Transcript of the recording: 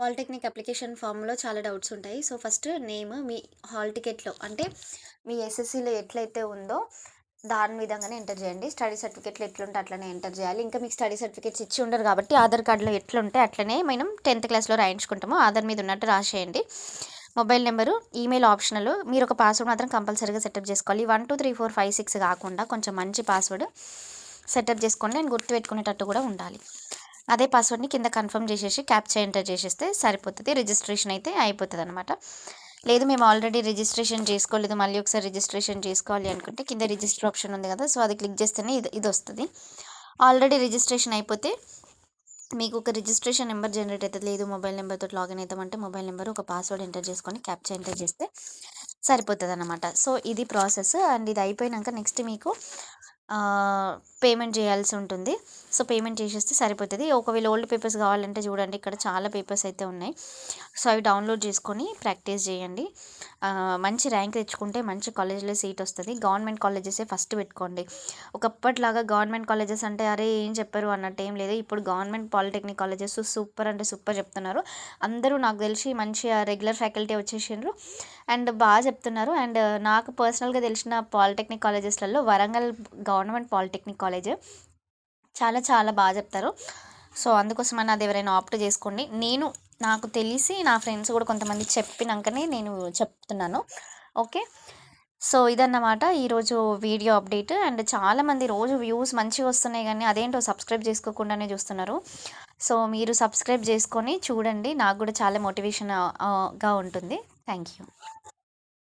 Polytechnic application ఫామ్‌లో చాలా doubts ఉంటాయి. సో, ఫస్ట్ నేమ్ మీ హాల్ టికెట్‌లో అంటే మీ ఎస్ఎస్‌సీలో ఎట్లయితే ఉందో దాని విధంగానే ఎంటర్ చేయండి. స్టడీ సర్టిఫికేట్‌లో ఎట్లుంటే అట్లనే ఎంటర్ చేయాలి. ఇంకా మీకు స్టడీ సర్టిఫికేట్స్ ఇచ్చి ఉండరు కాబట్టి ఆధార్ కార్డ్‌లో ఎట్లుంటే అట్లనే మనం 10థ్ క్లాస్‌లో రాయించుకుంటామో ఆధార్ మీద ఉన్నట్టు రాసేయండి. Mobile number, email optional. మీరు ఒక పాస్వర్డ్ మాత్రం కంపల్సరీగా సెటప్ చేసుకోవాలి. 1, 2, 3, 4, 5, 6 కాకుండా కొంచెం మంచి పాస్వర్డ్ సెటప్ చేసుకోండి. అండ్ గుర్తుపెట్టుకునేటట్టు కూడా ఉండాలి. అదే పాస్వర్డ్‌ని కింద కన్ఫర్మ్ చేసేసి క్యాప్చా ఎంటర్ చేసేస్తే సరిపోతది. రిజిస్ట్రేషన్ అయితే అయిపోతదనమాట. లేదు మేము ఆల్రెడీ రిజిస్ట్రేషన్ చేసుకోలేదు. మళ్ళీ ఒకసారి రిజిస్ట్రేషన్ చేసుకోవాలి అనుకుంటే కింద రిజిస్టర్ ఆప్షన్ ఉంది కదా! సో, అది క్లిక్ చేస్తేనే ఇదొస్తది. ఆల్రెడీ రిజిస్ట్రేషన్ అయిపోతే మీకు ఒక రిజిస్ట్రేషన్ నెంబర్ జనరేట్ అయితది. లేదు మొబైల్ నంబర్‌తోటి లాగిన్ అయితామంటే మొబైల్ నంబర్, ఒక పాస్వర్డ్ ఎంటర్ చేసుకొని క్యాప్చా ఎంటర్ చేస్తే సరిపోతదనమాట. సో, ఇది ప్రాసెస్. అండ్ ఇది అయిపోయినంక నెక్స్ట్ మీకు ఆహ్, పేమెంట్ చేయాల్సి ఉంటుంది. సో, పేమెంట్ చేసేస్తే సరిపోతది. ఒకవేళ ఓల్డ్ పేపర్స్ కావాలంటే చూడండి ఇక్కడ చాలా పేపర్స్ అయితే ఉన్నాయి. సో, అవి డౌన్‌లోడ్ చేసుకొని ప్రాక్టీస్ చేయండి. మంచి ర్యాంక్ తెచ్చుకుంటే మంచి కాలేజ్‌లో సీట్ వస్తది. గవర్నమెంట్ కాలేజెసే ఫస్ట్ పెట్టుకోండి. ఒకప్పటిలాగా గవర్నమెంట్ కాలేజెస్ అంటే అరే ఏం చెప్పరు అన్నట్టు ఏం లేదు. ఇప్పుడు గవర్నమెంట్ పాలిటెక్నిక్ కాలేజెస్ సూపర్ అంటే సూపర్ చెప్తున్నారు. అందరూ నాకు తెలిసి మంచిగా రెగ్యులర్ ఫ్యాకల్టీ వచ్చేసిండ్రు. అండ్ చెప్తున్నారు. అండ్ నాకు పర్సనల్‌గా తెలిసిన పాలిటెక్నిక్ కాలేజెస్‌లలో వరంగల్ గవర్నమెంట్ పాలిటెక్నిక్ కాలేజ్ చాలా చాలా చెప్తారు. సో, అందుకోసమని అది ఎవరైనా ఆప్ట్ చేసుకోండి. నాకు తెలిసి నా ఫ్రెండ్స్ కూడా కొంతమంది చెప్పినంకనే నేను చెప్తున్నాను. ఓకే. సో, ఇదన్నమాట ఈరోజు వీడియో అప్డేట్. అండ్ చాలామంది రోజు వ్యూస్ మంచిగా వస్తున్నాయి గానీ అదేంటో సబ్స్క్రైబ్ చేసుకోకుండానే చూస్తున్నారు. సో, మీరు సబ్స్క్రైబ్ చేసుకొని చూడండి. నాకు కూడా చాలా మోటివేషన్ గా ఉంటుంది. Thank you.